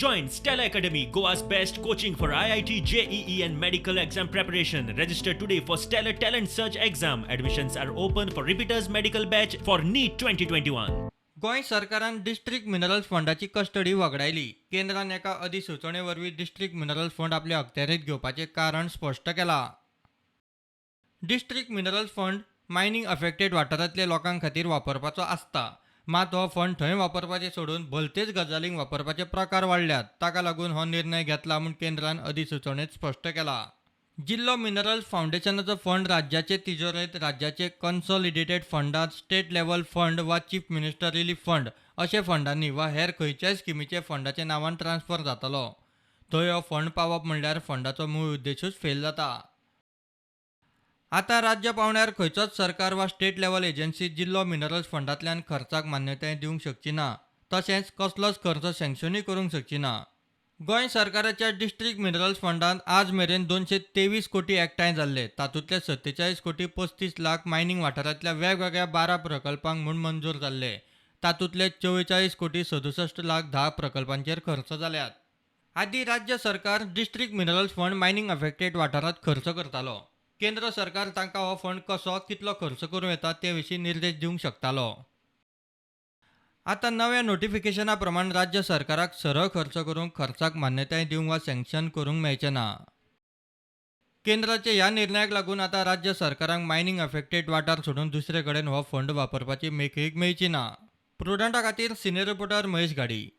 Join Stella Academy, Goa's best coaching for IIT, JEE, and medical exam preparation. Register today for Stellar Talent Search exam. Admissions are open for repeaters medical batch for NEET 2021. Goa सरकारान district minerals फंडाची custody वगडायली. केंद्रान एका अधिसुचोवणे district minerals fund आपल्या अखत्यारीत घेवपाचें कारण स्पश्ट केलां. District minerals fund mining affected वाठारांतल्या लोकां खातीर वापरपाचो आसता. मात हो फंड थंय वापरपाचें सोडून भलतेच गजालींक वापरपाचे प्रकार वाडल्यात. ताका लागून हो निर्णय घेतला म्हूण केंद्रान अधिसुचोवणेंत स्पश्ट केलां. जिल्लो मिनरल्स फाउंडेशनाचो फंड राज्याचे तिजोरेंत राज्याचे कन्सॉलिडेटेड फंडांत स्टेट लेव्हल फंड वा चीफ मिनिस्टर रिलीफ फंड अशा फंडांनी वा हेर खंयच्याय स्किमीचे फंडाच्या नांवान ट्रान्स्फर जातलो. थंय हो फंड पावप म्हणल्यार फंडाचो मूळ उद्देशूच फेल जाता. आतां राज्य पावण्यार खंयचोच सरकार वा स्टेट लेव्हल एजन्सी जिल्लो मिनरल्स फंडांतल्यान खर्चाक मान्यताय दिवंक शकची ना. तशेंच कसलोच खर्च सँक्शनूय करूंक शकची ना. गोंय सरकाराच्या डिस्ट्रिक्ट मिनरल्स फंडांत आज मेरेन 223 कोटी एकठांय जाल्ले. तातूंतले 47 कोटी 35 लाख मायनिंग वाठारांतल्या वेगवेगळ्या 12 प्रकल्पांक म्हूण मंजूर जाल्ले. तातूंतले 44 कोटी 67 लाख 10 प्रकल्पांचेर खर्च जाल्यात. आदीं राज्य सरकार district minerals fund mining affected वाठारांत खर्च करतालो. केंद्र सरकार तांकां हो फंड कसो कितलो खर्च करूं येता ते विशीं निर्देश दिवंक शकतालो. आतां नव्या नोटिफिकेशना प्रमाण राज्य सरकाराक सरळ खर्च करूंक खर्चाक मान्यताय दिवंक वा सँक्शन करूंक मेळचें ना. केंद्राच्या ह्या निर्णयाक लागून आतां राज्य सरकारांक मायनिंग अफेक्टेड वाठार सोडून दुसरे कडेन हो फंड वापरपाची मेकळीक मेळची ना. प्रुडंटा खातीर सिनियर रिपोर्टर महेश गाडी.